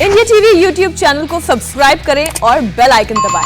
India TV YouTube channel को subscribe करें और बेल आइकन दबाएं।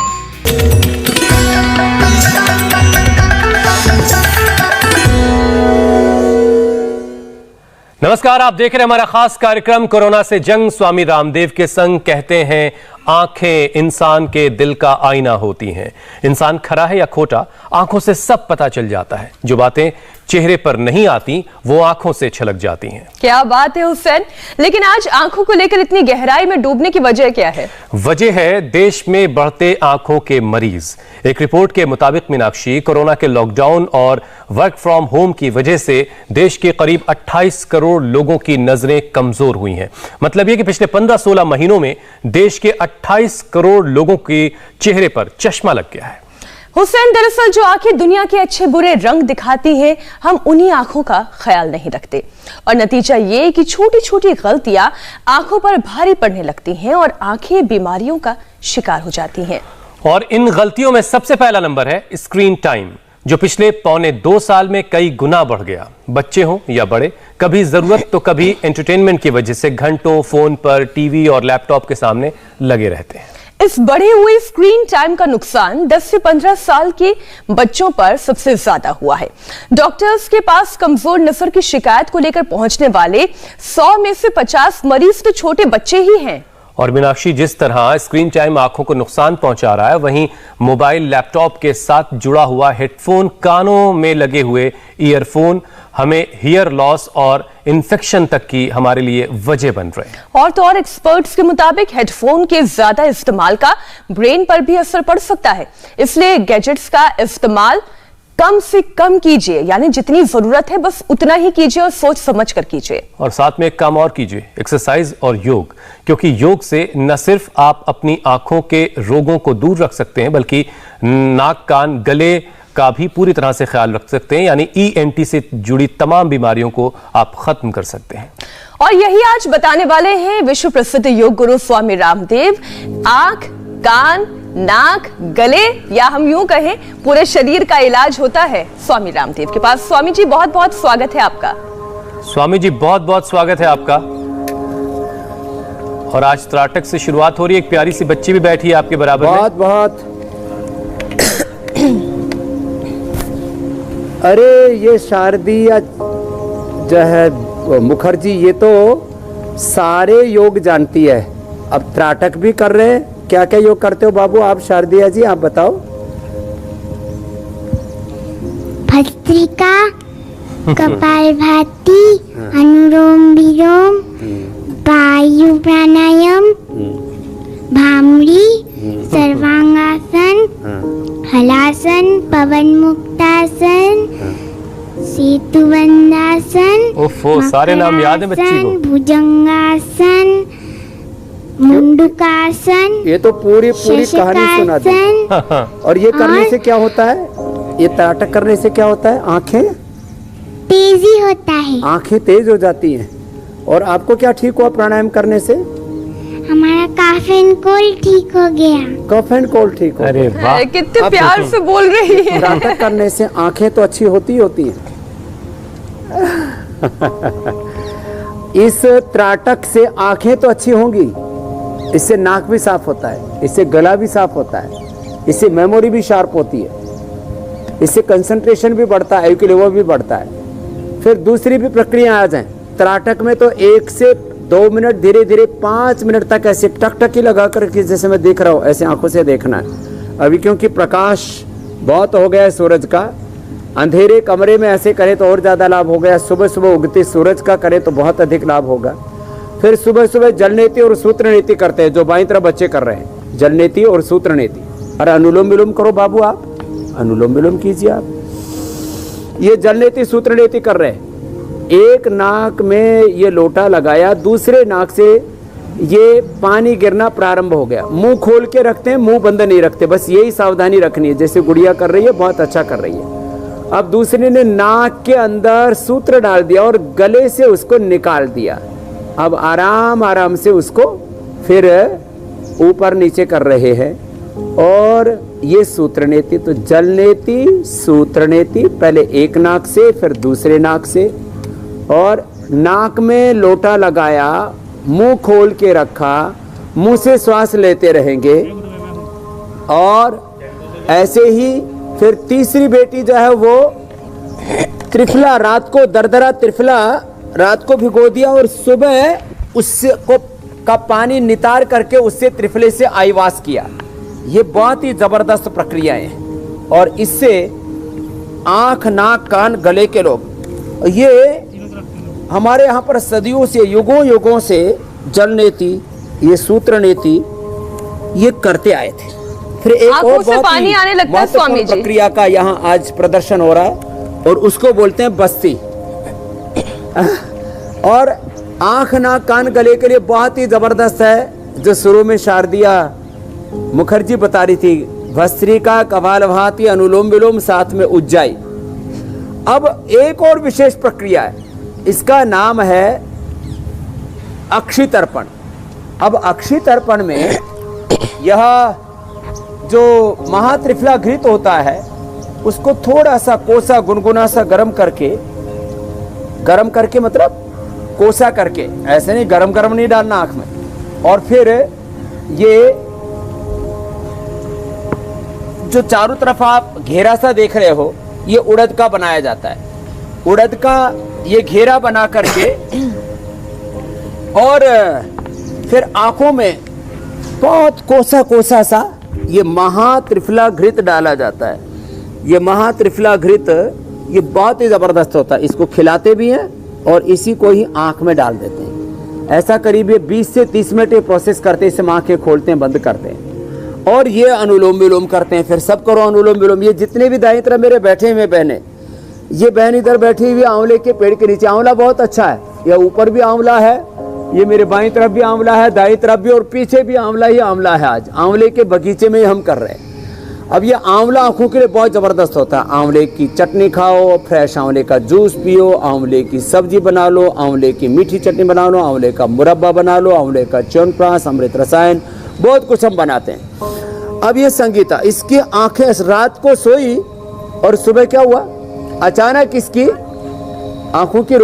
नमस्कार, आप देख रहे हैं हमारा खास कार्यक्रम कोरोना से जंग। स्वामी रामदेव के संग कहते हैं, आंखें इंसान के दिल का आईना होती हैं। इंसान खरा है या खोटा, आंखों से सब पता चल जाता है। जो बातें चेहरे पर नहीं आती वो आंखों से छलक जाती हैं। क्या बात है हुसैन, लेकिन आज आंखों को लेकर इतनी गहराई में डूबने की वजह क्या है? वजह है देश में बढ़ते आंखों के मरीज। एक रिपोर्ट के मुताबिक मीनाक्षी, कोरोना के लॉकडाउन और वर्क फ्रॉम होम की वजह से देश के करीब 28 करोड़ लोगों की नजरें कमजोर हुई हैं। मतलब ये कि पिछले 15-16 महीनों में देश के 28 करोड़ लोगों के चेहरे पर चश्मा लग गया है। हुसैन, दरअसल जो आंखें दुनिया के अच्छे बुरे रंग दिखाती हैं, हम उन्हीं आंखों का ख्याल नहीं रखते और नतीजा ये कि छोटी छोटी गलतियां आंखों पर भारी पड़ने लगती हैं और आंखें बीमारियों का शिकार हो जाती हैं। और इन गलतियों में सबसे पहला नंबर है स्क्रीन टाइम, जो पिछले 1.25 साल में कई गुना बढ़ गया। बच्चे हों या बड़े, कभी जरूरत तो कभी एंटरटेनमेंट की वजह से घंटों फोन पर, टीवी और लैपटॉप के सामने लगे रहते हैं। इस बढ़े हुए स्क्रीन टाइम का नुकसान 10 से 15 साल के बच्चों पर सबसे ज्यादा हुआ है। डॉक्टर्स के पास कमजोर नजर की शिकायत को लेकर पहुंचने वाले 100 में से 50 मरीज तो छोटे बच्चे ही हैं। और मीनाक्षी, जिस तरह स्क्रीन टाइम आंखों को नुकसान पहुंचा रहा है, वहीं मोबाइल, लैपटॉप के साथ जुड़ा हुआ हेडफोन, कानों में लगे हुए ईयरफोन हमें हियर लॉस और इन्फेक्शन तक की हमारे लिए वजह बन रहे हैं। और तो और एक्सपर्ट्स के मुताबिक हेडफोन के ज्यादा इस्तेमाल का ब्रेन पर भी असर पड़ सकता है। इसलिए गैजेट्स का इस्तेमाल कम से कम कीजिए, यानी जितनी जरूरत है बस उतना ही कीजिए और सोच समझ कर कीजिए। और साथ में एक काम और कीजिए, एक्सरसाइज और योग, क्योंकि योग से न सिर्फ आप अपनी आंखों के रोगों को दूर रख सकते हैं, बल्कि नाक, कान, गले का भी पूरी तरह से ख्याल रख सकते हैं। यानी ENT से जुड़ी तमाम बीमारियों को आप खत्म कर सकते हैं। और यही आज बताने वाले हैं विश्व प्रसिद्ध योग गुरु स्वामी रामदेव। आंख, कान, नाक, गले या हम यूं कहें पूरे शरीर का इलाज होता है स्वामी रामदेव के पास। स्वामी जी, बहुत बहुत स्वागत है आपका। स्वामी जी, बहुत बहुत स्वागत है आपका। और आज त्राटक से शुरुआत हो रही है। एक प्यारी सी बच्ची भी बैठी है आपके बराबर में। बहुत बहुत अरे ये शारदीय जो है मुखर्जी, ये तो सारे योग जानती है। अब त्राटक भी कर रहे हैं। क्या क्या योग करते हो बाबू आप? शारदिया जी आप बताओ। भस्त्रिका, कपालभाति, अनुलोम विलोम, वायु प्राणायाम, भामरी, सर्वांगासन, हलासन, पवन मुक्तासन, सेतुबंधासन, ओफो, सारे नाम याद है बच्ची को। भुजंगासन, मुंडुकासन, ये तो पूरी कहानी सुना दी। और ये करने से क्या होता है? ये त्राटक करने से क्या होता है? आंखें तेजी होता है, आंखें तेज हो जाती हैं। और आपको क्या ठीक हुआ प्राणायाम करने से? हमारा कफ एंड कोल्ड ठीक हो गया। कफ एंड कोल्ड ठीक हो। अरे वाह, कितने प्यार से बोल रही है। त्राटक करने से आंखें तो अच्छी होती हैं। इस त्राटक से आंखें तो अच्छी होंगी, इससे नाक भी साफ होता है, इससे गला भी साफ होता है, इससे मेमोरी भी शार्प होती है, इससे कंसंट्रेशन भी बढ़ता है, IQ लेवल भी बढ़ता है। फिर दूसरी भी प्रक्रिया आ जाए। त्राटक में तो 1 से 2 मिनट, धीरे धीरे 5 मिनट तक ऐसे टकटकी लगा कर के, जैसे मैं देख रहा हूँ, ऐसे आंखों से देखना है। अभी क्योंकि प्रकाश बहुत हो गया है सूरज का, अंधेरे कमरे में ऐसे करें तो और ज्यादा लाभ हो गया। सुबह सुबह उगते सूरज का करें तो बहुत अधिक लाभ होगा। फिर सुबह सुबह जल नीति और सूत्र नीति करते हैं, जो बाईं तरफ बच्चे कर रहे हैं, जल नीति और सूत्र नीति। अरे अनुलोम विलोम करो बाबू, आप अनुलोम विलोम कीजिए। आप ये जल नीति सूत्र नीति कर रहे हैं। एक नाक में ये लोटा लगाया, दूसरे नाक से ये पानी गिरना प्रारंभ हो गया। मुंह खोल के रखते हैं, मुंह बंद नहीं रखते, बस यही सावधानी रखनी है। जैसे गुड़िया कर रही है, बहुत अच्छा कर रही है। अब दूसरे ने नाक के अंदर सूत्र डाल दिया और गले से उसको निकाल दिया। अब आराम आराम से उसको फिर ऊपर नीचे कर रहे हैं। और ये सूत्र नेति, तो जल नेति, सूत्र नेति, पहले एक नाक से फिर दूसरे नाक से, और नाक में लोटा लगाया, मुंह खोल के रखा मुंह से श्वास लेते रहेंगे। और ऐसे ही फिर तीसरी बेटी जो है वो त्रिफला, रात को दरदरा त्रिफला रात को भिगो दिया और सुबह उससे का पानी नितार करके उससे त्रिफले से आईवास किया। ये बहुत ही जबरदस्त प्रक्रियाएं हैं और इससे आंख, नाक, कान, गले के रोग, ये हमारे यहाँ पर सदियों से, युगों युगों से जल नीति, ये सूत्र नीति ये करते आए थे। फिर एक और बहुत पानी आने लगता है स्वामी जी, प्रक्रिया का यहाँ आज प्रदर्शन हो रहा है और उसको बोलते हैं बस्ती। और आंख, नाक, कान, गले के लिए बहुत ही जबरदस्त है, जो शुरू में शारदिया मुखर्जी बता रही थी, भस्त्रिका, कपालभाति, अनुलोम विलोम, साथ में उज्जाई। अब एक और विशेष प्रक्रिया है, इसका नाम है अक्षि तर्पण। अब अक्षि तर्पण में यह जो महात्रिफला घृत होता है उसको थोड़ा सा कोसा गुनगुना सा गरम करके मतलब कोसा करके, ऐसे नहीं गरम गरम नहीं डालना आंख में। और फिर ये जो चारों तरफ आप घेरा सा देख रहे हो, ये उड़द का बनाया जाता है। उड़द का ये घेरा बना करके और फिर आंखों में बहुत कोसा कोसा सा ये महात्रिफला घृत डाला जाता है। ये महात्रिफला घृत ये बहुत ही जबरदस्त होता है। इसको खिलाते भी हैं और इसी को ही आंख में डाल देते हैं। ऐसा करीब ये 20 से 30 मिनट ये प्रोसेस करते हैं। इससे आंखें खोलते हैं, बंद करते हैं और ये अनुलोम विलोम करते हैं। फिर सब करो अनुलोम विलोम। ये जितने भी दाएं तरफ मेरे बैठे हुए बहनें, ये बहन इधर बैठी हुई आंवले के पेड़ के नीचे। आंवला बहुत अच्छा है, ये ऊपर भी आंवला है, ये मेरे बाईं तरफ भी आंवला है, दाईं तरफ भी, और पीछे भी आंवला ही आंवला है। आज आंवले के बगीचे में हम कर रहे हैं। अब ये आंवला आंखों के लिए बहुत ज़बरदस्त होता है। आंवले की चटनी खाओ, फ्रेश आंवले का जूस पियो, आंवले की सब्जी बना लो, आंवले की मीठी चटनी बना लो, आंवले का मुरब्बा बना लो, आंवले का च्यवनप्राश, अमृत रसायन, बहुत कुछ हम बनाते हैं। अब ये संगीता, इसकी आंखें रात को सोई और सुबह क्या हुआ, अचानक इसकी आंखों की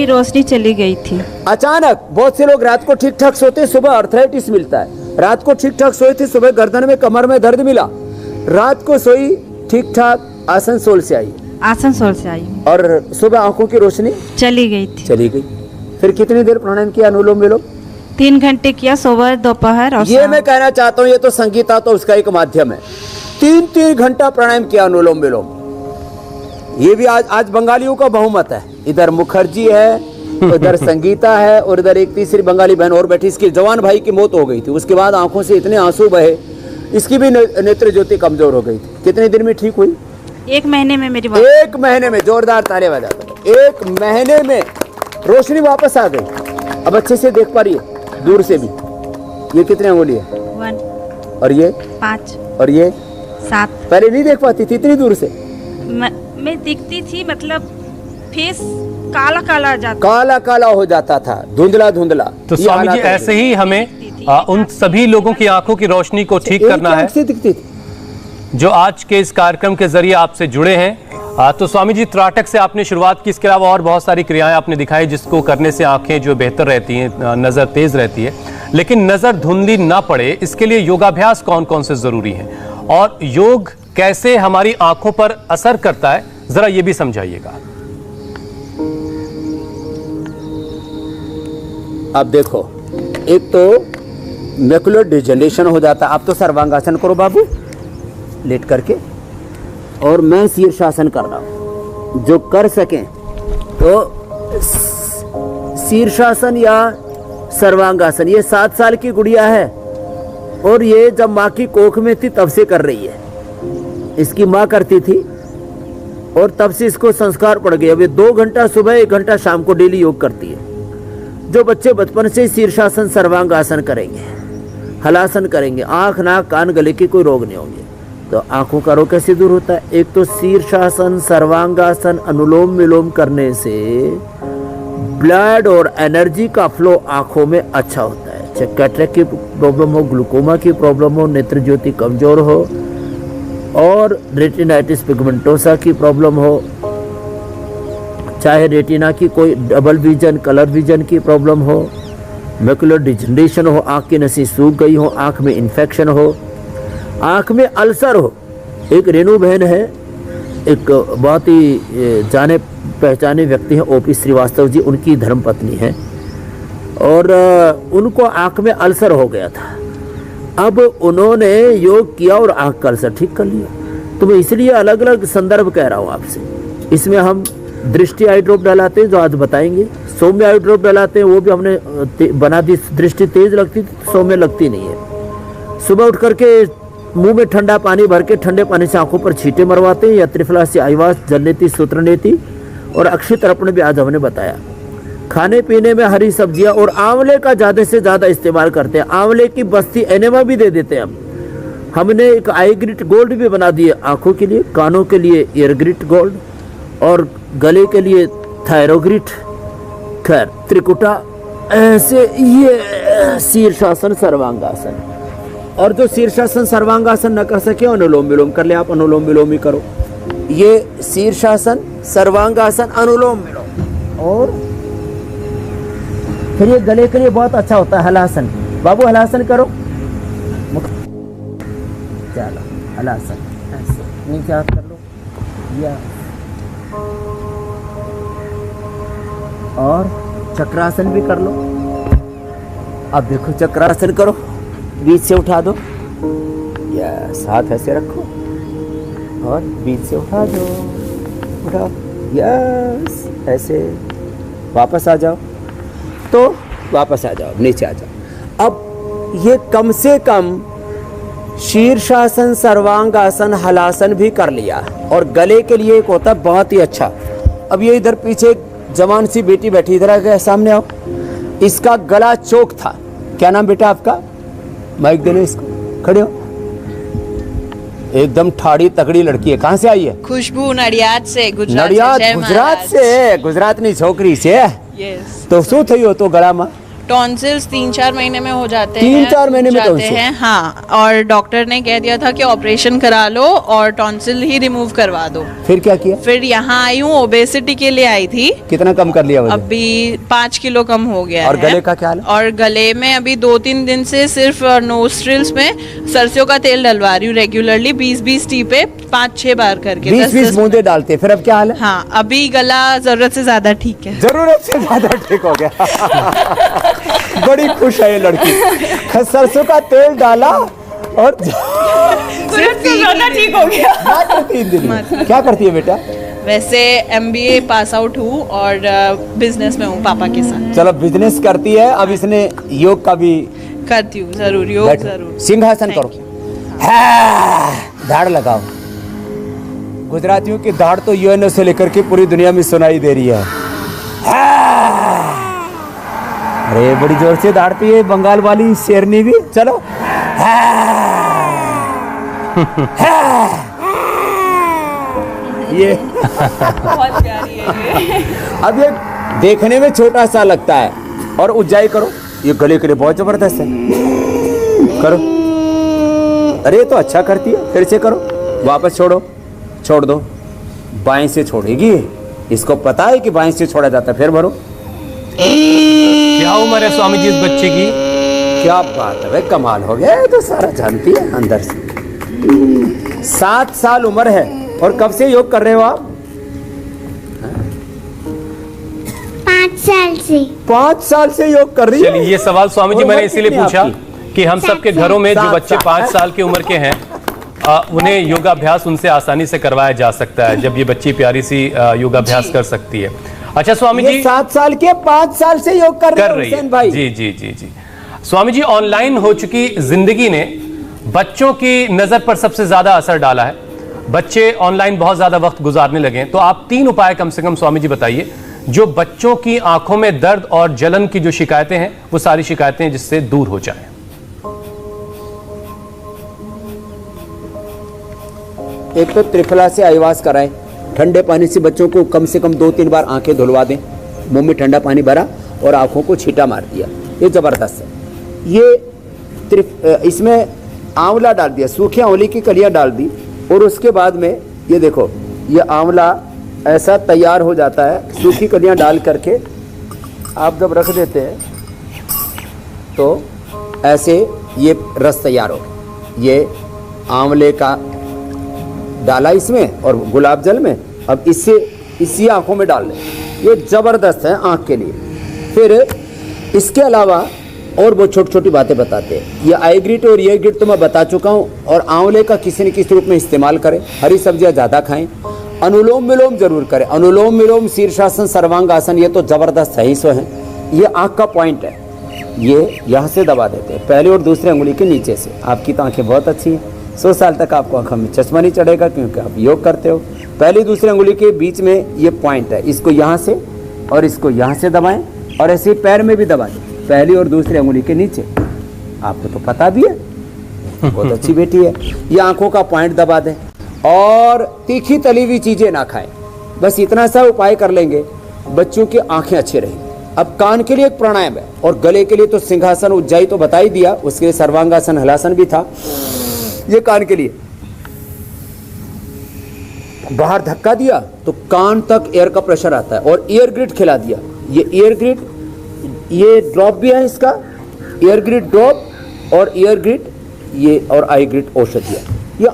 रोशनी चली गई थी। अचानक बहुत से लोग रात को ठीक ठाक सोते, सुबह अर्थराइटिस मिलता है। रात को ठीक ठाक सोए थे, सुबह गर्दन में, कमर में दर्द मिला। रात को सोई ठीक ठाक, आसनसोल से आई और सुबह आंखों की रोशनी चली गई। फिर कितनी देर प्राणायाम किया, अनुलोम विलोम? 3 घंटे किया, सुबह, दोपहर और ये मैं कहना चाहता हूँ, ये तो संगीता तो उसका एक माध्यम है। 3 घंटा प्राणायाम किया, अनुलोम विलोम। ये भी आज बंगालियों का बहुमत है। इधर मुखर्जी है, उधर संगीता है और इधर एक तीसरी बंगाली बहन और बैठी। इसके जवान भाई की मौत हो गई थी, उसके बाद आंखों से इतने आंसू बहे, इसकी भी नेत्र ज्योति कमजोर हो गई थी। कितने दिन में ठीक हुई? 1 महीने में मेरी 1 महीने में, जोरदार ताली बजा दो। 1 महीने में रोशनी वापस आ गई। अब अच्छे से देख पा रही है दूर से भी। ये कितने अंगुली है? 1 और ये 5 और ये 7। पहले नहीं देख पाती थी इतनी दूर से? मैं दिखती थी, मतलब फेस काला काला हो जाता था, धुंधला। तो स्वामी जी ऐसे ही हमें उन सभी लोगों की आंखों की रोशनी को ठीक करना है जो आज के इस कार्यक्रम के जरिए आपसे जुड़े हैं। तो स्वामी जी, त्राटक से आपने शुरुआत की, इसके अलावा और बहुत सारी क्रियाएं आपने दिखाई जिसको करने से आंखें जो बेहतर रहती हैं, नजर तेज रहती है। लेकिन नजर धुंधली ना पड़े, इसके लिए योगाभ्यास कौन कौन से जरूरी हैं और योग कैसे हमारी आंखों पर असर करता है, जरा ये भी समझाइएगा। अब देखो, एक तो मैकुलर डिजेनरेशन हो जाता है। आप तो सर्वांगासन करो बाबू, लेट करके, और मैं शीर्षासन कर रहा हूं। जो कर सकें तो शीर्षासन या सर्वांगासन। ये 7 साल की गुड़िया है और ये जब माँ की कोख में थी तब से कर रही है। इसकी माँ करती थी और तब से इसको संस्कार पड़ गए। अब ये 2 घंटा सुबह, 1 घंटा शाम को डेली योग करती है। जो बच्चे बचपन से शीर्षासन, सर्वांगासन करेंगे, हलासन करेंगे, आंख, नाक, कान, गले के कोई रोग नहीं होंगे। तो आंखों का रोग कैसे दूर होता है? एक तो शीर्षासन, सर्वांगासन, अनुलोम विलोम करने से ब्लड और एनर्जी का फ्लो आंखों में अच्छा होता है। चाहे कैटरेक्ट की प्रॉब्लम हो, ग्लूकोमा की प्रॉब्लम हो, नेत्र ज्योति कमजोर हो और रेटिनाइटिस पिगमेंटोसा की प्रॉब्लम हो, चाहे रेटिना की कोई डबल विजन, कलर विजन की प्रॉब्लम हो, मैकुलर डिजनरेशन हो, आँख की नसें सूख गई हो, आँख में इन्फेक्शन हो, आँख में अल्सर हो। एक रेणु बहन है, एक बहुत ही जाने पहचाने व्यक्ति हैं, ओपी श्रीवास्तव जी, उनकी धर्मपत्नी है और उनको आँख में अल्सर हो गया था। अब उन्होंने योग किया और आँख का अल्सर ठीक कर लिया। तो मैं इसलिए अलग अलग संदर्भ कह रहा हूँ आपसे। इसमें हम दृष्टि आई ड्रॉप डलाते हैं जो आज बताएंगे, सौम्य आई ड्रॉप डलाते हैं, वो भी हमने बना दी। दृष्टि तेज लगती थी, सौम्य लगती नहीं है। सुबह उठ करके मुंह में ठंडा पानी भर के ठंडे पानी से आंखों पर छींटे मरवाते हैं, या त्रिफला से आईवास, जलनेति, सूत्रनेति और अक्षय तर्पण भी आज हमने बताया। खाने पीने में हरी सब्जियां और आंवले का ज्यादा से ज्यादा इस्तेमाल करते हैं। आंवले की बस्ती एनेमा भी दे देते हैं हमने एक आई ग्रिट गोल्ड भी बना दिए आंखों के लिए, कानों के लिए ईयर ग्रिट गोल्ड और गले के लिए थायरोग्रिट। खैर त्रिकुटा, ऐसे ये शीर्षासन सर्वांगासन। और जो शीर्षासन सर्वांगासन न कर सके अनुलोम विलोम कर ले। आप अनुलोम विलोम ही करो। ये शीर्षासन सर्वांगासन अनुलोम विलोम। और फिर ये गले के लिए बहुत अच्छा होता है हलासन। बाबू हलासन करो, चलो हलासन, ऐसे नीचे हाथ कर लो या और चक्रासन भी कर लो। अब देखो चक्रासन करो, बीच से उठा दो, यस, हाथ ऐसे रखो और बीच से उठा दो, उठाओ, यस, ऐसे वापस आ जाओ। तो वापस आ जाओ, नीचे आ जाओ। अब ये कम से कम शीर्षासन, सर्वांगासन, हलासन भी कर लिया। और गले के लिए एक होता है बहुत ही अच्छा। अब ये इधर पीछे जवान सी बेटी बैठी, इधर आ गया, सामने आओ। इसका गला चोक था। क्या नाम बेटा आपका? माइक देने इसको, खड़े हो। एकदम ठाड़ी तगड़ी लड़की है। कहाँ से आई है? खुशबू नडियाद से। नडियाद, गुजरात से। गुजरात नहीं छोकरी से। यस। तो शू थी हो तो गला में? टॉन्सिल्स 3-4 महीने में हो जाते हैं। 3-4 महीने में जाते हैं, हाँ। और डॉक्टर ने कह दिया था कि ऑपरेशन करा लो और टॉन्सिल ही रिमूव करवा दो। फिर क्या किया? फिर यहाँ आई हूँ, ओबेसिटी के लिए आई थी। कितना कम कर लिया वजन? अभी 5 किलो कम हो गया और है। गले का क्या हाल है? और गले में अभी 2-3 दिन से सिर्फ नोस्ट्रिल्स में सरसों का तेल डलवा रही हूँ रेगुलरली, 20-20 टी पे 5-6 बार करके। 20-20 बूंदे डालते। फिर अब क्या हाल है? हाँ, अभी गला जरूरत से ज्यादा ठीक है। जरूरत से ज्यादा ठीक हो गया। बड़ी खुश है ये लड़की। सरसों का तेल डाला और जरूरत से ज्यादा ठीक हो गया। मात्र 3 दिन में। क्या करती है बेटा? वैसे MBA पास आउट हूँ और बिजनेस में हूँ पापा के साथ। चलो बिजनेस करती है। अब इसने योग का भी करती हूँ, जरूर योग जरूर। सिंहासन करो, धाड़ लगाओ। गुजरातियों की धाड़ तो यूएनओ से लेकर के पूरी दुनिया में सुनाई दे रही है। अरे बड़ी जोर से धाड़ती है बंगाल वाली शेरनी भी। चलो ये बहुत प्यारी है ये। अब ये देखने में छोटा सा लगता है और ऊंचाई करो, ये गले के लिए बहुत जबरदस्त है। करो। अरे तो अच्छा करती है। फिर से करो, वापस छोड़ो, छोड़ दो। बाएं से छोड़ेगी, इसको पता है कि बाएं से छोड़ा जाता है। फिर भरो। क्या उम्र है स्वामी जी इस बच्चे की? क्या बात है भाई, कमाल हो गया। तो सारा जानती है अंदर से। 7 साल उम्र है। और कब से योग कर रहे हो आप? 5 साल से। 5 साल से योग कर रही है। चलिए, ये सवाल स्वामी जी मैंने इसीलिए पूछा कि हम सबके घरों में जो बच्चे 5 साल की उम्र के हैं उन्हें योगाभ्यास उनसे आसानी से करवाया जा सकता है, जब ये बच्ची प्यारी सी योगाभ्यास कर सकती है। अच्छा स्वामी जी, 7 साल के 5 साल से योग कर रही है भाई। जी जी जी जी। स्वामी जी, ऑनलाइन हो चुकी जिंदगी ने बच्चों की नजर पर सबसे ज्यादा असर डाला है। बच्चे ऑनलाइन बहुत ज्यादा वक्त गुजारने लगे हैं। तो आप 3 उपाय कम से कम स्वामी जी बताइए जो बच्चों की आंखों में दर्द और जलन की जो शिकायतें हैं वो सारी शिकायतें जिससे दूर हो जाएं। एक तो त्रिफला से आईवास कराएं। ठंडे पानी से बच्चों को कम से कम 2-3 बार आंखें धुलवा दें। मुंह में ठंडा पानी भरा और आंखों को छींटा मार दिया, ये जबरदस्त है। ये इसमें आंवला डाल दिया, सूखी आंवले की कलियां डाल दी और उसके बाद में ये देखो, ये आंवला ऐसा तैयार हो जाता है। सूखी कलियां डाल करके आप जब रख देते हैं तो ऐसे ये रस तैयार हो गया। ये आंवले का डाला इसमें और गुलाब जल में, अब इससे इसी आंखों में डाल लें। ये ज़बरदस्त है आँख के लिए। फिर इसके अलावा और वो छोटी छोटी बातें बताते हैं। ये आई ग्रिट और ये ग्रिट तो मैं बता चुका हूँ। और आंवले का किसी न किसी रूप में इस्तेमाल करें, हरी सब्जियाँ ज़्यादा खाएं, अनुलोम विलोम जरूर करें। अनुलोम विलोम, शीर्षासन, सर्वांगासन, ये तो ज़बरदस्त है ही सो है। ये आँख का पॉइंट है, ये यहाँ से दबा देते हैं, पहले और दूसरे अंगुली के नीचे से। आपकी तो आँखें बहुत अच्छी हैं, 100 साल तक आपको आँखों में चश्मा नहीं चढ़ेगा, क्योंकि आप योग करते हो। पहली दूसरी अंगुली के बीच में ये पॉइंट है, इसको यहाँ से और इसको यहाँ से दबाएं, और ऐसे पैर में भी दबा दें, पहली और दूसरी अंगुली के नीचे। आपको तो पता भी है, बहुत अच्छी बेटी है। ये आंखों का पॉइंट दबा दें, और तीखी तली हुई चीजें ना खाएं। बस इतना सा उपाय कर लेंगे, बच्चों की आंखें अच्छी रहेंगी। अब कान के लिए एक प्राणायाम है, और गले के लिए तो सिंहासन उज्जाई तो बता ही दिया, उसके लिए सर्वांगासन हलासन भी था। ये कान के लिए बाहर धक्का दिया तो कान तक एयर का प्रेशर आता है, और ईयर ग्रिड खिला दिया। ये ईयर ग्रिड, ये ड्रॉप भी है इसका, ईयर ग्रिड ड्रॉप और ईयर ग्रिड ये, और आई ग्रिड औषधियाँ। ये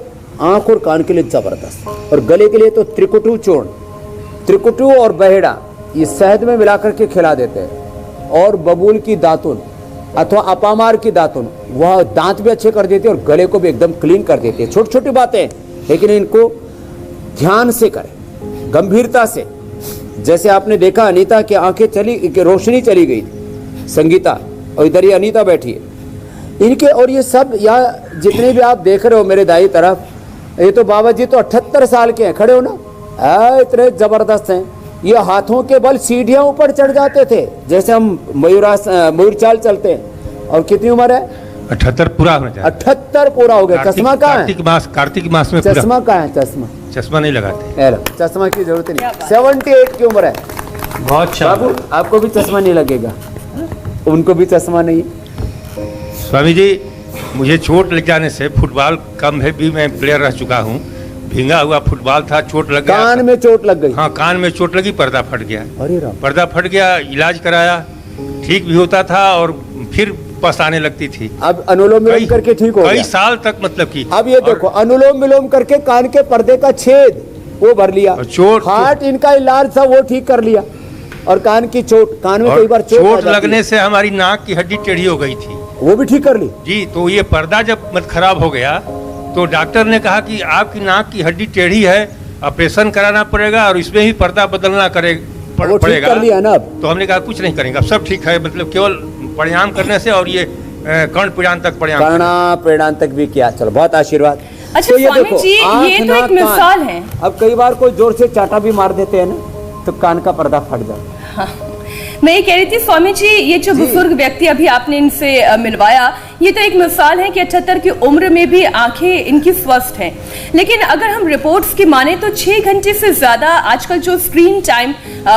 आंख और कान के लिए जबरदस्त। और गले के लिए तो त्रिकुटू चूर्ण, त्रिकुटू और बहेड़ा ये शहद में मिलाकर के खिला देते हैं, और बबूल की दातुन अथवा अपामार की दातुन, वह दांत भी अच्छे कर देती है और गले को भी एकदम क्लीन कर देती है। छोटी छोटी बातें, लेकिन इनको ध्यान से करें, गंभीरता से। जैसे आपने देखा अनीता की आंखें चली, रोशनी चली गई, संगीता, और इधर ये अनीता बैठी है इनके। और ये सब यहाँ जितने भी आप देख रहे हो मेरे दाई तरफ, ये तो बाबा जी तो 78 साल के हैं, खड़े हो ना, इतने जबरदस्त हैं। ये हाथों के बल सीढ़ियां ऊपर चढ़ जाते थे, जैसे हम मयूर चाल चलते हैं। और कितनी उम्र है? 78 पूरा होना चाहिए। 78 पूरा हो गया। चश्मा कहाँ है? कार्तिक मास में चश्मा कहाँ है? चश्मा नहीं लगाते, चश्मा की जरूरत नहीं। 78 की उम्र है। बहुत बाबू आपको भी चश्मा नहीं लगेगा, उनको भी चश्मा नहीं। स्वामी जी, मुझे चोट लग जाने से, फुटबॉल कम है भी मैं प्लेयर रह चुका हूँ, भींगा हुआ फुटबॉल था, चोट लग गया। कान में चोट लग गई? हाँ, कान में चोट लगी, पर्दा फट गया। अरे राम। पर्दा फट गया, इलाज कराया, ठीक भी होता था और फिर पस आने लगती थी। अब अनुलोम विलोम करके ठीक हो गया। कई साल तक मतलब की। अब ये देखो, अनुलोम विलोम करके कान के पर्दे का छेद वो भर लिया, चोट, हार्ट इनका इलाज था वो ठीक कर लिया, और कान की चोट, कान में कई बार चोट लगने से हमारी नाक की हड्डी टेढ़ी हो गई थी, वो भी ठीक कर ली जी। तो ये पर्दा जब मत खराब हो गया तो डॉक्टर ने कहा कि आपकी नाक की हड्डी टेढ़ी है, ऑपरेशन कराना पड़ेगा और इसमें ही पर्दा बदलना पड़ेगा। कर लिया ना अब? तो हमने कहा कुछ नहीं करेंगे, अब सब ठीक है, मतलब केवल प्राणायाम करने से, और ये कर्ण पीड़ान तक प्राणायाम तक भी किया। चलो, बहुत आशीर्वाद। अच्छा तो ये स्वामी देखो, जी, ये तो एक मिसाल है। अब कई बार कोई जोर से चाटा भी मार देते हैं ना, तो कान का पर्दा फट जाता। हाँ। मैं ये कह रही थी स्वामी जी, ये जो बुजुर्ग व्यक्ति अभी आपने इनसे मिलवाया, ये तो एक मिसाल है कि 78 की उम्र में भी आंखें इनकी स्वस्थ हैं। लेकिन अगर हम रिपोर्ट्स की माने तो 6 घंटे से ज्यादा आजकल जो स्क्रीन टाइम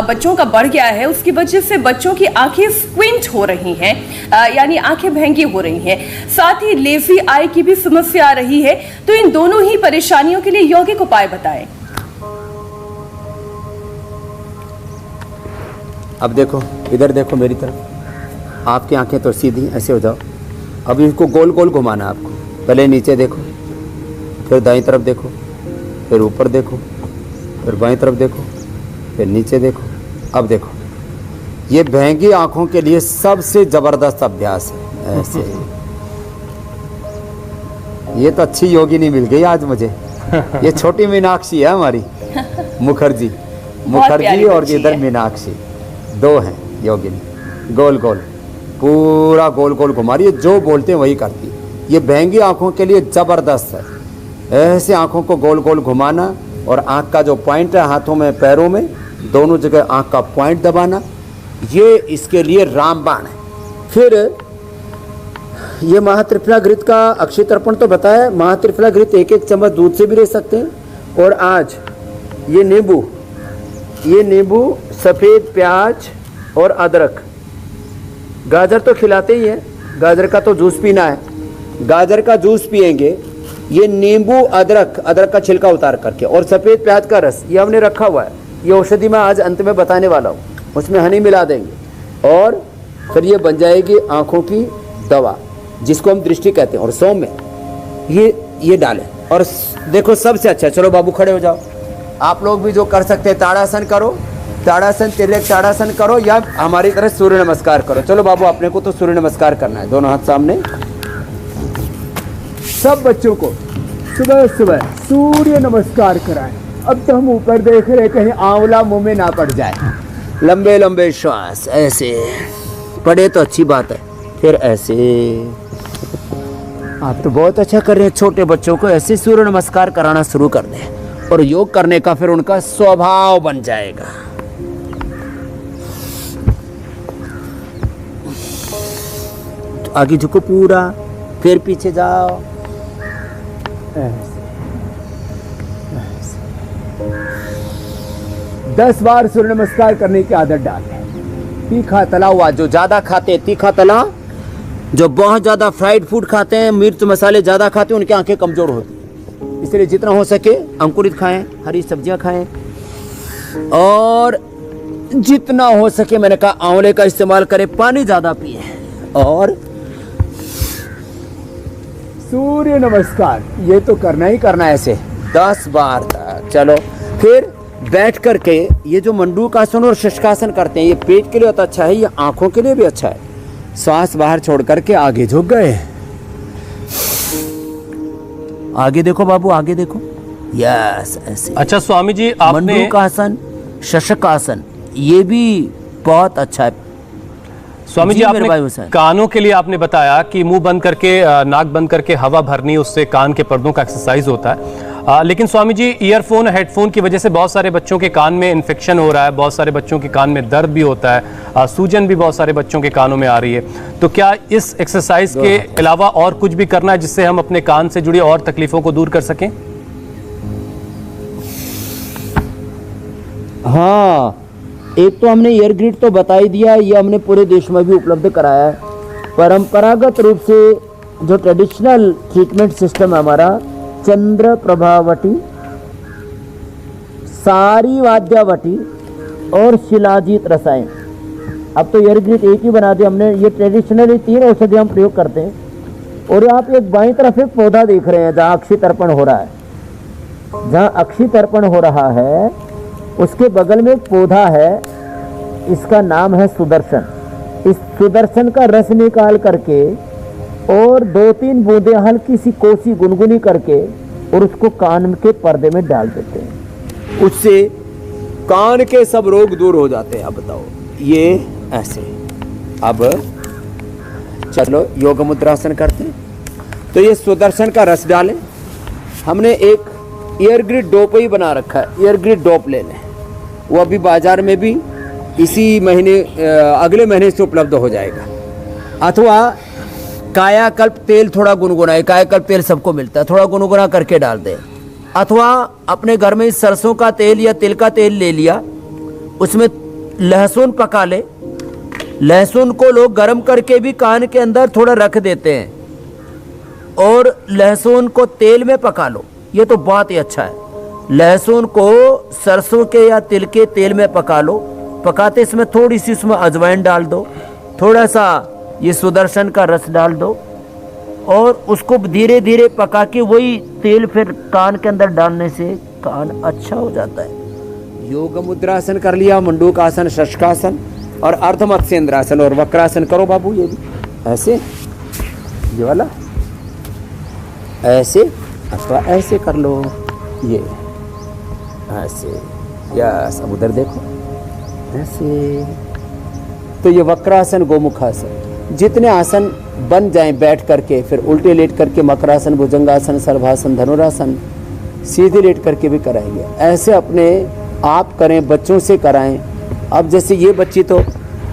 बच्चों का बढ़ गया है, उसकी वजह से बच्चों की आंखें स्क्विंट हो रही हैं, यानी आंखें भैंगी हो रही हैं। साथ ही लेजी आई की भी समस्या आ रही है। तो इन दोनों ही परेशानियों के लिए यौगिक उपाय बताएं। अब देखो, इधर देखो मेरी तरफ, आपकी आंखें तो सीधी, ऐसे हो जाओ। अब इनको गोल गोल घुमाना आपको। पहले नीचे देखो, फिर दाईं तरफ देखो, फिर ऊपर देखो, फिर बाईं तरफ देखो, फिर नीचे देखो। अब देखो, ये भैंगी आंखों के लिए सबसे जबरदस्त अभ्यास है। ऐसे ये तो अच्छी योगिनी मिल गई आज मुझे। ये छोटी मीनाक्षी है हमारी, मुखर्जी और इधर मीनाक्षी, 2 हैं योगिनी। गोल गोल, पूरा गोल गोल घुमा रही है, जो बोलते हैं वही करती है। ये भैंगी आंखों के लिए जबरदस्त है। ऐसे आंखों को गोल गोल घुमाना, और आंख का जो पॉइंट है, हाथों में पैरों में दोनों जगह आंख का पॉइंट दबाना, ये इसके लिए रामबाण है। फिर ये महात्रिफला घृत का अक्षय तर्पण तो बताया। महात्रिफला घृत 1-1 चम्मच दूध से भी ले सकते हैं। और आज ये नींबू, सफ़ेद प्याज और अदरक, गाजर तो खिलाते ही हैं, गाजर का तो जूस पीना है, गाजर का जूस पिएंगे। ये नींबू, अदरक का छिलका उतार करके, और सफ़ेद प्याज का रस, ये हमने रखा हुआ है। ये औषधि मैं आज अंत में बताने वाला हूँ, उसमें हनी मिला देंगे, और फिर ये बन जाएगी आँखों की दवा जिसको हम दृष्टि कहते हैं, और सौम्य ये डालें। और देखो सबसे अच्छा, चलो बाबू खड़े हो जाओ। आप लोग भी जो कर सकते हैं ताड़ासन करो, ताड़ासन, तिर्यक ताड़ासन करो, या हमारी तरह सूर्य नमस्कार करो। चलो बाबू, अपने को तो सूर्य नमस्कार करना है, दोनों हाथ सामने। सब बच्चों को सुबह सुबह सूर्य नमस्कार कराएं। अब तो हम ऊपर देख रहे कहीं आंवला मुंह में ना पड़ जाए। लंबे लंबे श्वास, ऐसे पड़े तो अच्छी बात है, फिर ऐसे। आप तो बहुत अच्छा कर रहे हैं। छोटे बच्चों को ऐसे सूर्य नमस्कार कराना शुरू कर दें और योग करने का फिर उनका स्वभाव बन जाएगा। आगे झुको पूरा, फिर पीछे जाओ, ऐसे 10 बार सूर्य नमस्कार करने की आदत डालें। तीखा तला हुआ, जो ज्यादा खाते हैं तीखा तला, जो बहुत ज्यादा फ्राइड फूड खाते हैं, मिर्च मसाले ज्यादा खाते हैं, उनकी आंखें कमजोर होती हैं। इसलिए जितना हो सके अंकुरित खाएं, हरी सब्जियां खाएं, और जितना हो सके मैंने कहा आंवले का इस्तेमाल करें, पानी ज्यादा पिए। और सूर्य नमस्कार ये तो करना ही करना है ऐसे 10 बार तक। चलो फिर बैठ करके ये जो मंडूकासन और शशकासन करते हैं, ये पेट के लिए तो अच्छा है, ये आंखों के लिए भी अच्छा है। श्वास बाहर छोड़ करके आगे झुक गए। आगे देखो बाबू, आगे देखो, यस ऐसे। अच्छा स्वामी जी, आपने मंडूकासन, शशकासन, ये भी बहुत अच्छा है। स्वामी जी, मेरे भाई आपने कानों के लिए आपने बताया कि मुंह बंद करके, नाक बंद करके हवा भरनी, उससे कान के पर्दों का एक्सरसाइज होता है। लेकिन स्वामी जी, ईयरफोन, हेडफोन की वजह से बहुत सारे बच्चों के कान में इन्फेक्शन हो रहा है, बहुत सारे बच्चों के कान में दर्द भी होता है, सूजन भी बहुत सारे बच्चों के कानों में आ रही है। तो क्या इस एक्सरसाइज के अलावा और कुछ भी करना है जिससे हम अपने कान से जुड़ी और तकलीफों को दूर कर सकें? हाँ, एक तो हमने ईयर ग्रिड तो बता ही दिया, ये हमने पूरे देश में भी उपलब्ध कराया है। परंपरागत रूप से जो ट्रेडिशनल ट्रीटमेंट सिस्टम है हमारा, चंद्र प्रभावटी, सारी वाद्यावटी और शिलाजीत रसायन। अब तो ईयर ग्रिड एक ही बना दिया हमने। ये ट्रेडिशनली 3 औषधि हम प्रयोग करते हैं। और आप एक बाईं तरफ एक पौधा देख रहे हैं जहाँ अक्षी तर्पण हो रहा है, जहाँ अक्षी तर्पण हो रहा है उसके बगल में एक पौधा है, इसका नाम है सुदर्शन। इस सुदर्शन का रस निकाल करके और 2-3 बूंदे हल्की सी कोसी गुनगुनी करके और उसको कान के पर्दे में डाल देते हैं, उससे कान के सब रोग दूर हो जाते हैं। अब बताओ, ये ऐसे। अब चलो योग मुद्रासन करते हैं। तो ये सुदर्शन का रस डालें। हमने एक ईयर ग्रिड डोप ही बना रखा है, ईयर ग्रिड डोप ले लें। वो अभी बाजार में भी इसी महीने, अगले महीने से उपलब्ध हो जाएगा। अथवा कायाकल्प तेल थोड़ा गुनगुना है, कायाकल्प तेल सबको मिलता है, थोड़ा गुनगुना करके डाल दें। अथवा अपने घर में सरसों का तेल या तिल का तेल ले लिया, उसमें लहसुन पका ले। लहसुन को लोग गर्म करके भी कान के अंदर थोड़ा रख देते हैं, और लहसुन को तेल में पका लो, ये तो बहुत ही अच्छा है। लहसुन को सरसों के या तिल के तेल में पका लो। पकाते इसमें थोड़ी सी उसमें अजवाइन डाल दो, थोड़ा सा ये सुदर्शन का रस डाल दो, और उसको धीरे धीरे पका के वही तेल फिर कान के अंदर डालने से कान अच्छा हो जाता है। योग मुद्रासन कर लिया, मंडूकासन, शशकासन और अर्धमत्स्येंद्रासन और वक्रासन करो बाबू। ये भी ऐसे, ये वाला ऐसे अथवा ऐसे कर लो, ये ऐसे, यस। अब उधर देखो, ऐसे। तो ये वक्रासन, गोमुखासन, जितने आसन बन जाएं बैठ करके, फिर उल्टे लेट करके मकरासन, भुजंगासन, सर्वासन, धनुरासन, सीधे लेट करके भी कराएंगे। ऐसे अपने आप करें, बच्चों से कराएं। अब जैसे ये बच्ची तो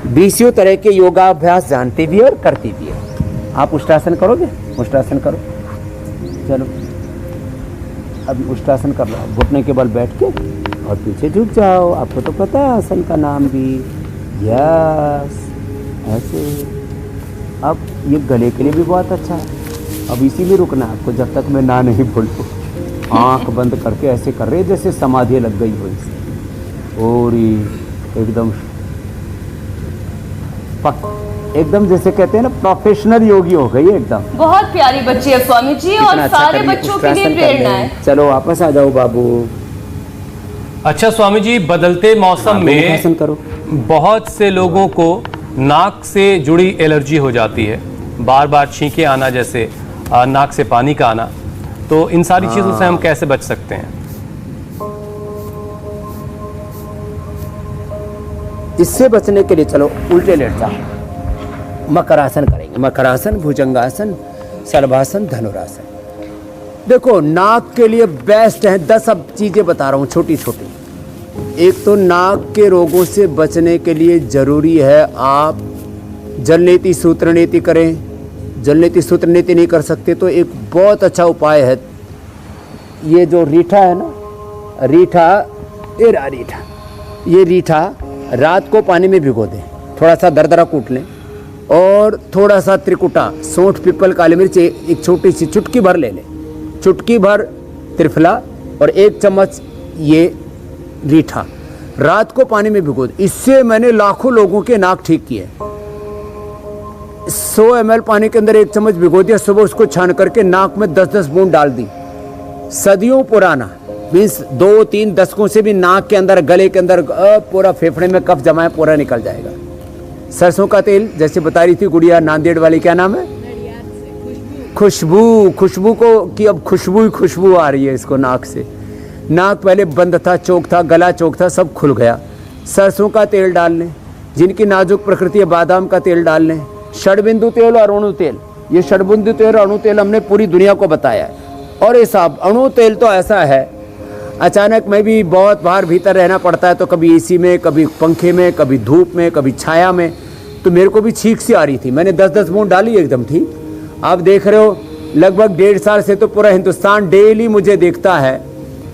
20 तरह के योगाभ्यास जानती भी है और करती भी है। आप उष्टासन करोगे? उष्टासन करो, चलो अभी उष्टासन कर लो। घुटने के बल बैठ के और पीछे झुक जाओ। आपको तो पता है आसन का नाम भी, यस ऐसे। अब ये गले के लिए भी बहुत अच्छा है। अब इसी में रुकना है आपको जब तक मैं ना नहीं बोलूँ। आँख बंद करके ऐसे कर रहे जैसे समाधि लग गई हो इसे, और एकदम पक एकदम जैसे कहते हैं ना प्रोफेशनल योगी हो गई एकदम। बहुत प्यारी बच्ची है स्वामी जी, और कितना अच्छा सारे कर रही है, बच्चों कुछ के लिए शासन कर प्रेरणा रही है। है। चलो वापस आ जाओ बाबू। अच्छा स्वामी जी, बदलते मौसम में शासन करो। बहुत से लोगों को नाक से जुड़ी एलर्जी हो जाती है, बार बार छींके आना, जैसे नाक से पानी का आना, तो इन सारी चीजों से हम कैसे बच सकते हैं? इससे बचने के लिए चलो उल्टे लेट जाओ, मकरासन करेंगे। मकरासन, भुजंगासन, शलभासन, धनुरासन। देखो नाक के लिए बेस्ट है, 10 अब चीजें बता रहा हूँ छोटी छोटी। एक तो नाक के रोगों से बचने के लिए जरूरी है आप जलनेति सूत्र नीति करें। जलनेति सूत्र नीति नहीं कर सकते तो एक बहुत अच्छा उपाय है, ये जो रीठा है ना, रीठा, ये रीठा रात को पानी में भिगो दें, थोड़ा सा दरदरा कूट लें, और थोड़ा सा त्रिकुटा, सौंठ, पीपल, काली मिर्च एक छोटी सी चुटकी भर ले लें, चुटकी भर त्रिफला और 1 चम्मच ये रीठा रात को पानी में भिगो दें। इससे मैंने लाखों लोगों के नाक ठीक किए। 100 ml पानी के अंदर 1 चम्मच भिगो दिया, सुबह उसको छान करके नाक में 10-10 बूंद डाल दी। सदियों पुराना, मीन्स 2-3 दशकों से भी नाक के अंदर, गले के अंदर पूरा फेफड़े में कफ जमा है, पूरा निकल जाएगा। सरसों का तेल, जैसे बता रही थी गुड़िया नांदेड़ वाली, क्या नाम है, खुशबू। खुशबू को कि अब खुशबू ही खुशबू आ रही है इसको नाक से। नाक पहले बंद था, चौक था, गला चौक था, सब खुल गया। सरसों का तेल डाल लें, जिनकी नाजुक प्रकृति है बादाम का तेल डाल लें। षडबिंदु तेल और अणु तेल, ये षडबिंदु तेल और अणु तेल हमने पूरी दुनिया को बताया है। और ये साहब अणु तेल तो ऐसा है, अचानक में भी बहुत बाहर भीतर रहना पड़ता है, तो कभी एसी में, कभी पंखे में, कभी धूप में, कभी छाया में, तो मेरे को भी छींक सी आ रही थी। मैंने 10-10 बूंद डाली, एकदम ठीक। आप देख रहे हो लगभग 1.5 साल से तो पूरा हिंदुस्तान डेली मुझे देखता है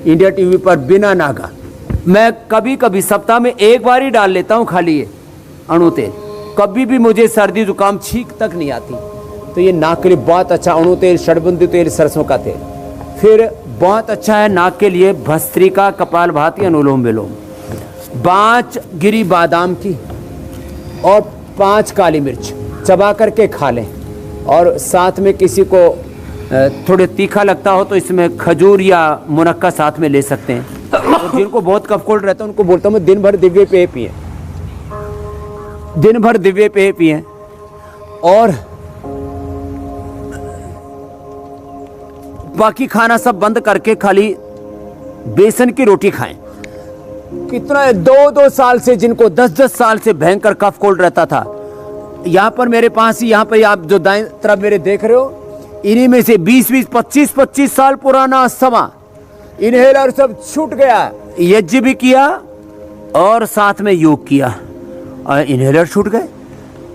इंडिया टीवी पर बिना नागा। मैं कभी कभी सप्ताह में 1 बार ही डाल लेता हूँ खाली ये अणु तेल। कभी भी मुझे सर्दी जुकाम छींक तक नहीं आती। तो ये नाक के लिए बहुत अच्छा, अणु तेल, षडबिंदु तेल, सरसों का तेल। फिर बहुत अच्छा है नाक के लिए भस्त्रिका, कपालभाति, अनुलोम विलोम, 5 गिरी बादाम की और 5 काली मिर्च चबा करके खा लें। और साथ में किसी को थोड़े तीखा लगता हो तो इसमें खजूर या मुनक्का साथ में ले सकते हैं। और जिनको बहुत कफ कोल्ड रहता है उनको बोलता हूँ मैं दिन भर दिव्य पेय पिए, दिन भर दिव्य पेय पिए। और बाकी खाना सब बंद करके खाली बेसन की रोटी खाएं। कितना 2-2 साल से, जिनको 10-10 साल से भयंकर कफ कोल्ड रहता था, यहाँ पर मेरे पास ही, यहाँ पर आप जो दाएं तरफ मेरे देख रहे हो, इन्हीं में से 20-20, 25-25 साल पुराना अस्थमा इनहेलर सब छूट गया। यज्ञ भी किया और साथ में योग किया और इनहेलर छूट गए।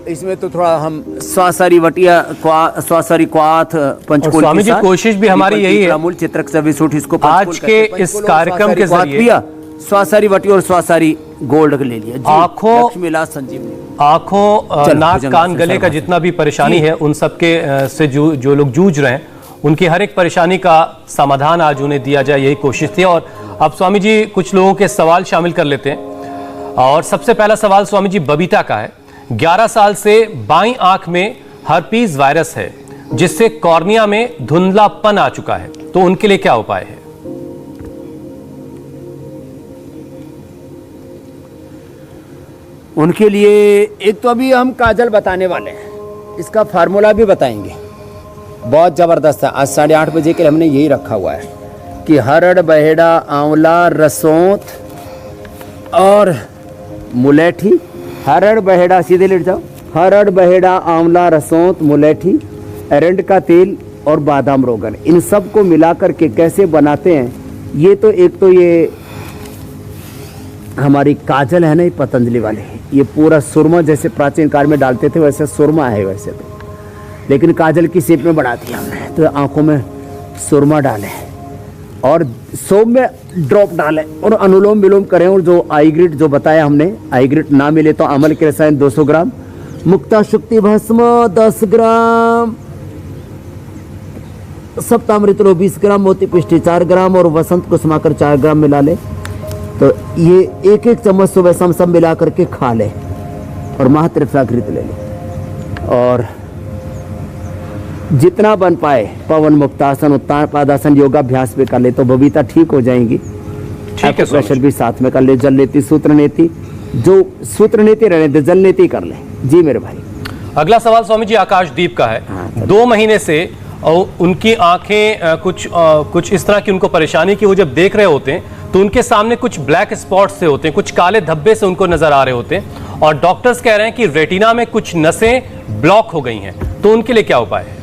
इसमें तो थोड़ा हम स्वासारी वटिया, स्वासारी क्वाथ, पंचकोल। स्वामी जी कोशिश भी हमारी यही है, मूल चित्रक सभी सूट, इसको आज के इस कार्यक्रम के जरिए स्वासारी वटी और स्वासारी गोल्ड ले लिया। आंखों, मिला संजीवनी, आंखों, नाक, कान, गले का जितना भी परेशानी है, उन सबके से जो लोग जूझ रहे हैं, उनकी हर एक परेशानी का समाधान आज उन्हें दिया जाए, यही कोशिश थी। और अब स्वामी जी कुछ लोगों के सवाल शामिल कर लेते हैं। और सबसे पहला सवाल स्वामी जी बबीता का है। 11 साल से बाईं आंख में हर्पीज वायरस है, जिससे कॉर्निया में धुंधलापन आ चुका है, तो उनके लिए क्या उपाय है? उनके लिए एक तो अभी हम काजल बताने वाले हैं, इसका फार्मूला भी बताएंगे, बहुत ज़बरदस्त है। आज 8:30 बजे के लिए हमने यही रखा हुआ है कि हरड़, बहेड़ा, आंवला, रसोंत और मुलेठी। हरड़, बहेड़ा, सीधे लेट जाओ। हरड़, बहेड़ा, आंवला, रसोंत, मुलेठी, एरंड का तेल और बादाम रोगन, इन सब को मिलाकर के कैसे बनाते हैं, ये तो एक तो ये हमारी काजल है ना, ये पतंजलि वाले, ये पूरा सुरमा जैसे प्राचीन काल में डालते थे वैसे सुरमा है वैसे तो, लेकिन काजल की शेप में बना दिया हमने। तो आंखों में सुरमा डालें और सोम में ड्रॉप डालें और अनुलोम विलोम करें। और जो आईग्रिट जो बताया हमने, आईग्रिट ना मिले तो अमल के रसायन 200 ग्राम, मुक्ता शुक्ति भस्म 10 ग्राम, सप्तामृतलो 20 ग्राम, मोती पिष्टी 4 ग्राम और वसंत कुसुमाकर 4 ग्राम मिला ले। तो ये 1-1 चम्मच सुबह सब मिला करके खा ले और महात्रिफलाघृत ले ले। और जितना बन पाए पवन मुक्तासन, उत्तानपादासन, योगाभ्यास भी कर ले तो बबीता ठीक हो जाएंगी। ठीक है, प्रेशर भी साथ में कर ले, जल नीति, सूत्र नीति, जो सूत्र नीति रहने दे, जल नीति कर ले। जी मेरे भाई। अगला सवाल स्वामी जी आकाशदीप का है। 2 महीने से उनकी आंखें कुछ इस तरह की उनको परेशानी की, वो जब देख रहे होते हैं तो उनके सामने कुछ ब्लैक स्पॉट्स से होते हैं, कुछ काले धब्बे से उनको नजर आ रहे होते हैं और डॉक्टर्स कह रहे हैं कि रेटिना में कुछ नसें ब्लॉक हो गई हैं, तो उनके लिए क्या उपाय है?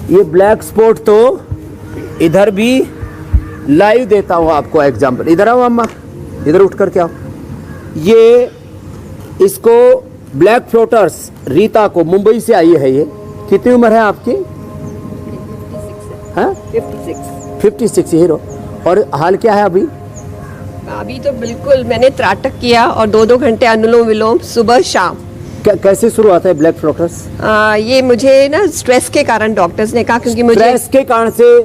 ये ब्लैक स्पॉट तो इधर भी लाइव देता हूं आपको एग्जांपल। इधर आओ अम्मा, इधर उठ कर के आओ। ये इसको ब्लैक फ्लोटर्स, रीता को, मुंबई से आई है ये। कितनी उम्र है आपकी? 56 हीरो। और हाल क्या है अभी? अभी तो बिल्कुल मैंने त्राटक किया और 2-2 घंटे अनुलोम विलोम सुबह शाम। कैसे शुरू होता है ब्लैक फ्लोटर्स? ये मुझे ना स्ट्रेस के कारण डॉक्टर्स ने कहा, क्योंकि मुझे स्ट्रेस के कारण से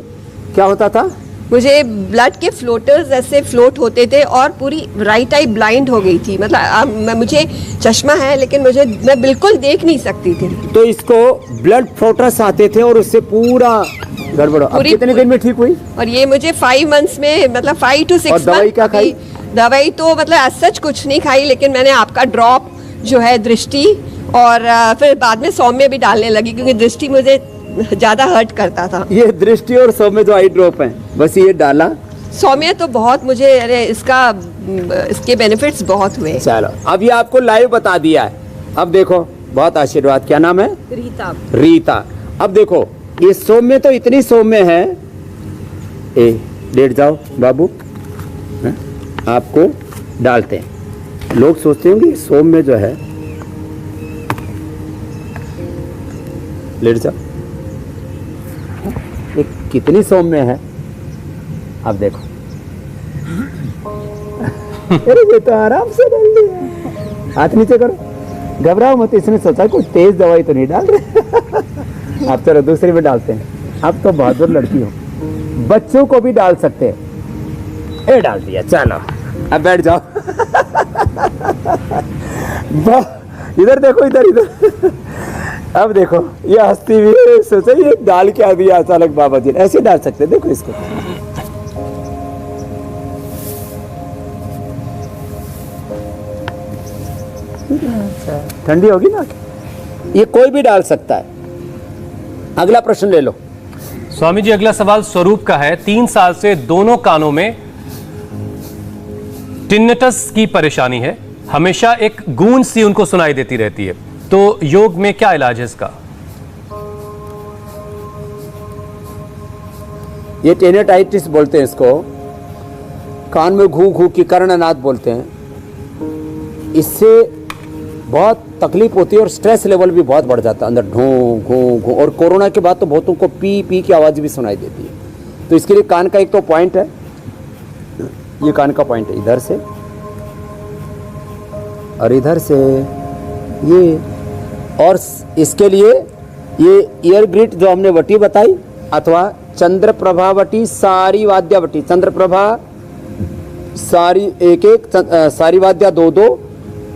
क्या होता था? मुझे ब्लड के फ्लोटर्स ऐसे फ्लोट होते थे और पूरी राइट आई ब्लाइंड हो गई थी। मतलब मुझे चश्मा है लेकिन मैं बिल्कुल देख नहीं सकती थी। तो इसको ब्लड फ्लोटर्स आते थे और उससे पूरा गड़बड़। अब कितने दिन में ठीक हुई? और ये मुझे 5 मंथ्स में, मतलब 5 to 6 और दवाई क्या खाई? दवाई तो मतलब सच कुछ नहीं खाई, लेकिन मैंने आपका ड्रॉप जो है दृष्टि, और फिर बाद में सौम्य भी डालने लगी क्योंकि दृष्टि मुझे ज्यादा हर्ट करता था। ये दृष्टि और सौम्य जो आई ड्रॉप है, बस ये डाला। सौम्य तो बहुत मुझे, अरे इसके बेनिफिट्स बहुत हुए। चलो अब ये आपको लाइव बता दिया है। अब देखो, बहुत आशीर्वाद। क्या नाम है? रीता। अब देखो ये सौम्य तो इतनी सौम्य है। लेट जाओ बाबू, आपको डालते हैं। लोग सोचते होंगे सौम्य जो है, लेट जाओ, ये कितनी सौम्य है। अब देखो अरे ये तो आराम से डाल लिया। हाथ नीचे करो, घबराओ मत। इसने सोचा कोई तेज दवाई तो नहीं डाल रहे। अब चलो दूसरी में डालते हैं। अब तो बहादुर लड़की हो, बच्चों को भी डाल सकते हैं। डाल दिया, चलो अब बैठ जाओ। इधर देखो, इधर। अब देखो ये हंसती हुई, सोचा ये डाल के आ दिया अचानक बाबा जी। ऐसे डाल सकते, देखो इसको। ठंडी होगी ना, ये कोई भी डाल सकता है। अगला प्रश्न ले लो स्वामी जी। अगला सवाल स्वरूप का है। 3 साल से दोनों कानों में टिनिटस की परेशानी है, हमेशा एक गूंज सी उनको सुनाई देती रहती है, तो योग में क्या इलाज है इसका? ये टेनेटाइटिस बोलते हैं इसको, कान में घू घू की कर्णनाद बोलते हैं। इससे बहुत तकलीफ होती है और स्ट्रेस लेवल भी बहुत बढ़ जाता है अंदर, ढूं घू घू। और कोरोना के बाद तो बहुतों को पी पी की आवाज भी सुनाई देती है। तो इसके लिए कान का एक तो पॉइंट है, ये कान का पॉइंट है, इधर से और इधर से ये। और इसके लिए ये ईयर ग्रिट जो हमने वटी बताई, अथवा चंद्रप्रभा वटी, सारी वाद्या वटी, चंद्रप्रभा सारी एक, सारी वाद्या 2-2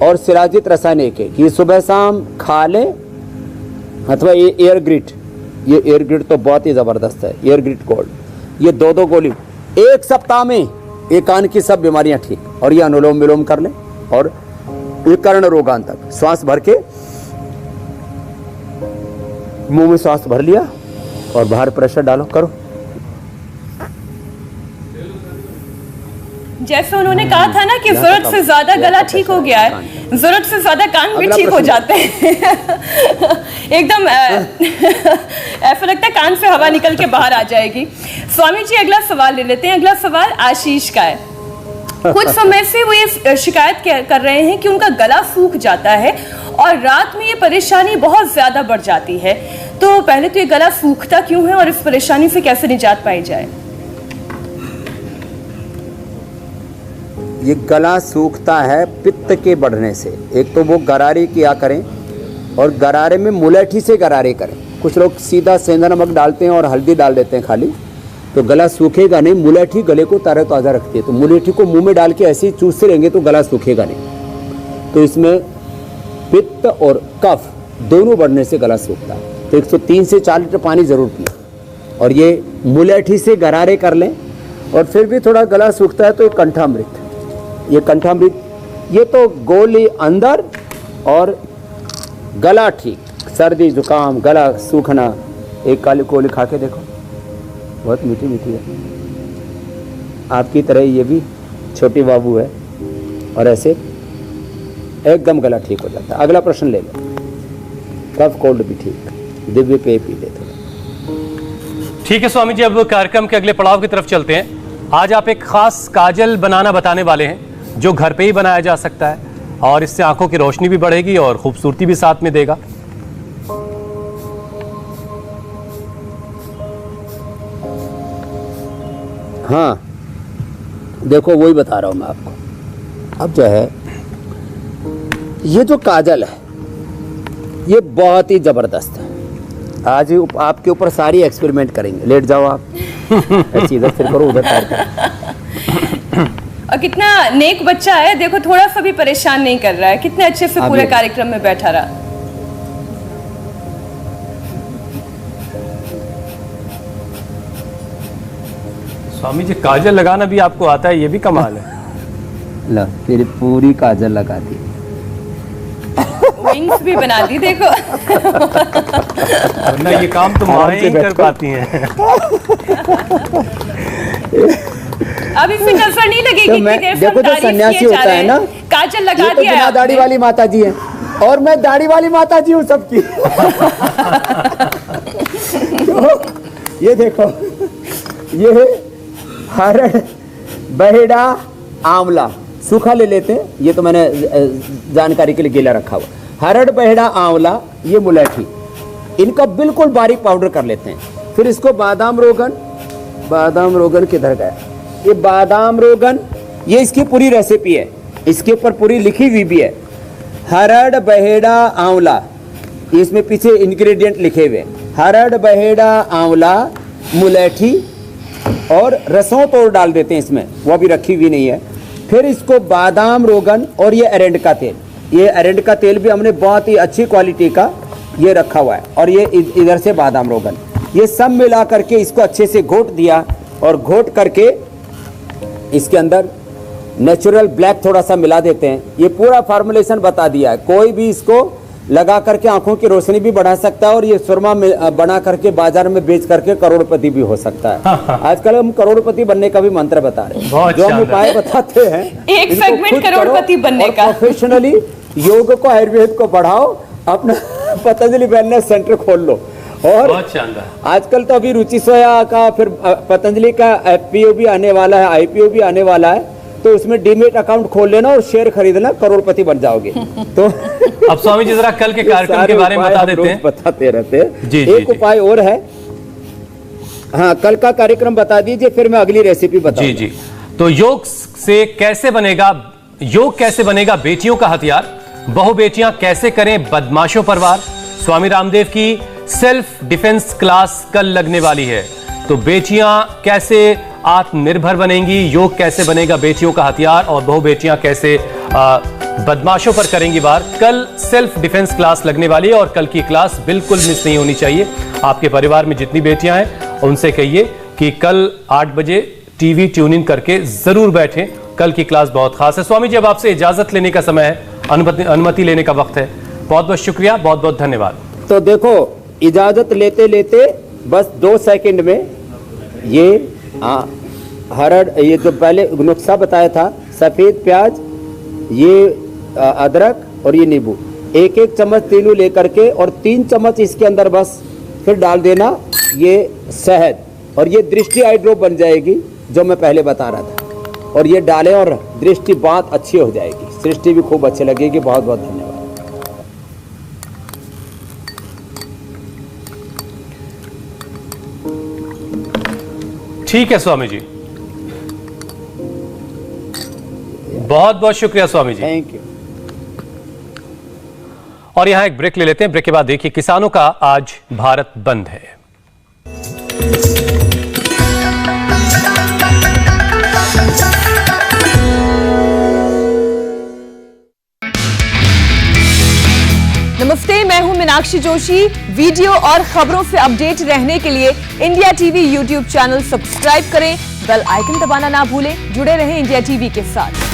और सिराजित रसायन 1-1, ये सुबह शाम खा लें। अथवा ये एयर ग्रिट, ये एयर ग्रिट तो बहुत ही जबरदस्त है, एयर ग्रिट गोल्ड, ये 2-2 गोली 1 सप्ताह में, ये कान की सब बीमारियां ठीक। और ये अनुलोम विलोम कर लें और ये कर्ण रोगान तक श्वास भर के, मुंह में श्वास भर लिया और बाहर प्रेशर डालो, करो। जैसे उन्होंने कहा था ना कि जरूरत से ज्यादा गला ठीक हो गया है, जरूरत से ज्यादा कान भी ठीक हो जाते हैं। एकदम ऐसा लगता है कान से हवा निकल के बाहर आ जाएगी। स्वामी जी अगला सवाल ले लेते हैं। अगला सवाल आशीष का है। कुछ समय से वो ये शिकायत कर रहे हैं कि उनका गला सूख जाता है और रात में ये परेशानी बहुत ज्यादा बढ़ जाती है। तो पहले तो ये गला सूखता क्यों है और इस परेशानी से कैसे निजात पाई जाए? ये गला सूखता है पित्त के बढ़ने से। एक तो वो गरारे किया करें और गरारे में मुलेठी से गरारे करें। कुछ लोग सीधा सेंधा नमक डालते हैं और हल्दी डाल देते हैं खाली, तो गला सूखेगा नहीं। मुलेठी गले को ताज़ा रखती है, तो मुलेठी को मुंह में डाल के ऐसे ही चूसते रहेंगे तो गला सूखेगा नहीं। तो इसमें पित्त और कफ दोनों बढ़ने से गला सूखता है। तो 103 से 4 लीटर पानी ज़रूर पिए। और ये मुलेठी से गरारे कर लें, और फिर भी थोड़ा गला सूखता है तो ये कंठामृत, ये तो गोली अंदर और गला ठीक, सर्दी जुकाम गला सूखना, एक काली गोली खा के देखो, बहुत मीठी मीठी है। आपकी तरह ये भी छोटी बाबू है, और ऐसे एकदम गला ठीक हो जाता है। अगला प्रश्न ले लो। कफ कोल्ड भी ठीक, दिव्य पेय पी ले थोड़ा। ठीक है स्वामी जी, अब कार्यक्रम के अगले पड़ाव की तरफ चलते हैं। आज आप एक खास काजल बनाना बताने वाले हैं, जो घर पे ही बनाया जा सकता है, और इससे आंखों की रोशनी भी बढ़ेगी और खूबसूरती भी साथ में देगा। हाँ, देखो वही बता रहा हूं मैं आपको। अब जो है ये जो काजल है ये बहुत ही जबरदस्त है। आज ही आपके ऊपर सारी एक्सपेरिमेंट करेंगे। लेट जाओ आप, ऐसे इधर फिर करो उधर पैर करो। और कितना नेक बच्चा है, देखो थोड़ा सा भी परेशान नहीं कर रहा है, कितने अच्छे से पूरे कार्यक्रम में बैठा रहा। स्वामी जी, काजल लगाना भी आपको आता है, ये भी कमाल है। लो फिर पूरी काजल लगा दी, विंग्स भी बना दी, देखो। ना ये काम तो माएं ही कर पाती हैं। अब इसमें नजर नहीं लगेगी तो कि देर से देखो जो सन्यासी होता है ना, काजल लगा ये तो दिया बिना दाढ़ी वाली माता जी है, और मैं दाढ़ी वाली माता जी हूँ सबकी। तो ये देखो, ये हरड़ बहेड़ा आंवला सूखा ले लेते हैं, ये तो मैंने जानकारी के लिए गीला रखा हुआ। हरड़ बहेड़ा आंवला, ये मुलेठी, इनका बिल्कुल बारीक पाउडर कर लेते हैं। फिर इसको बादाम रोगन किधर गया? ये बादाम रोगन, ये इसकी पूरी रेसिपी है, इसके ऊपर पूरी लिखी हुई भी है। हरड़ बहेड़ा आंवला, इसमें पीछे इंग्रेडिएंट लिखे हुए, हरड़ बहेड़ा आंवला मुलेठी, और रसों तोड़ डाल देते हैं इसमें, वो भी रखी हुई नहीं है। फिर इसको बादाम रोगन और ये अरेंड का तेल, ये अरेंड का तेल भी हमने बहुत ही अच्छी क्वालिटी का ये रखा हुआ है, और ये इधर से बादाम रोगन, ये सब मिला करके इसको अच्छे से घोट दिया, और घोट करके इसके अंदर नेचुरल ब्लैक थोड़ा सा मिला देते हैं। ये पूरा फार्मूलेशन बता दिया है, कोई भी इसको लगा करके आंखों की रोशनी भी बढ़ा सकता है, और ये सुरमा बना करके बाजार में बेच करके करोड़पति भी हो सकता है। आजकल हम करोड़पति बनने का भी मंत्र बता रहे हैं, जो हम उपाय बताते हैं, एक सेगमेंट करोड़पति बनने का। प्रोफेशनली योग को, आयुर्वेद को बढ़ाओ, अपना पतंजलि वेलनेस सेंटर खोल लो। और आजकल तो अभी रुचि सोया का, फिर पतंजलि का एफपीओ भी आने वाला है, आईपीओ भी आने वाला है, तो उसमें डीमेट अकाउंट खोल लेना और शेयर खरीदना, करोड़पति बन जाओगे। तो अब स्वामी जी जरा कल के कार्यक्रम के बारे में बता देते हैं। बताते रहते हैं। जी, एक उपाय और है, हाँ कल का कार्यक्रम बता दीजिए, फिर मैं अगली रेसिपी बताऊंगा। जी, तो योग कैसे बनेगा बेटियों का हथियार, बहु बेटियां कैसे करें बदमाशों पर वार। स्वामी रामदेव की सेल्फ डिफेंस क्लास कल लगने वाली है, तो बेटियां कैसे आत्मनिर्भर बनेंगी, योग कैसे बनेगा बेटियों का हथियार, और बहु बेटियां कैसे बदमाशों पर करेंगी वार। कल सेल्फ डिफेंस क्लास लगने वाली है, और कल की क्लास बिल्कुल मिस नहीं होनी चाहिए। आपके परिवार में जितनी बेटियां हैं उनसे कहिए कि कल 8 बजे टीवी ट्यून इन करके जरूर बैठें, कल की क्लास बहुत खास है। स्वामी जी, अब आपसे इजाजत लेने का समय है, अनुमति लेने का वक्त है। बहुत बहुत शुक्रिया, बहुत बहुत धन्यवाद। तो देखो, इजाजत लेते लेते बस 2 सेकंड में ये हरड़, ये जो पहले नुस्खा बताया था, सफेद प्याज, ये अदरक और ये नींबू, एक एक चम्मच तीलू लेकर के, और 3 चम्मच इसके अंदर बस फिर डाल देना ये शहद, और ये दृष्टि आई ड्रॉप बन जाएगी जो मैं पहले बता रहा था, और ये डालें और दृष्टि बहुत अच्छी हो जाएगी, सृष्टि भी खूब अच्छी लगेगी। बहुत बहुत धन्यवाद। ठीक है स्वामी जी, बहुत बहुत शुक्रिया स्वामी जी, थैंक यू। और यहां एक ब्रेक ले लेते हैं। ब्रेक के बाद देखिए, किसानों का आज भारत बंद है। नमस्ते, मैं हूं मीनाक्षी जोशी। वीडियो और खबरों से अपडेट रहने के लिए India TV YouTube channel subscribe करें, बेल आइकन दबाना ना भूलें। जुड़े रहें इंडिया टीवी के साथ।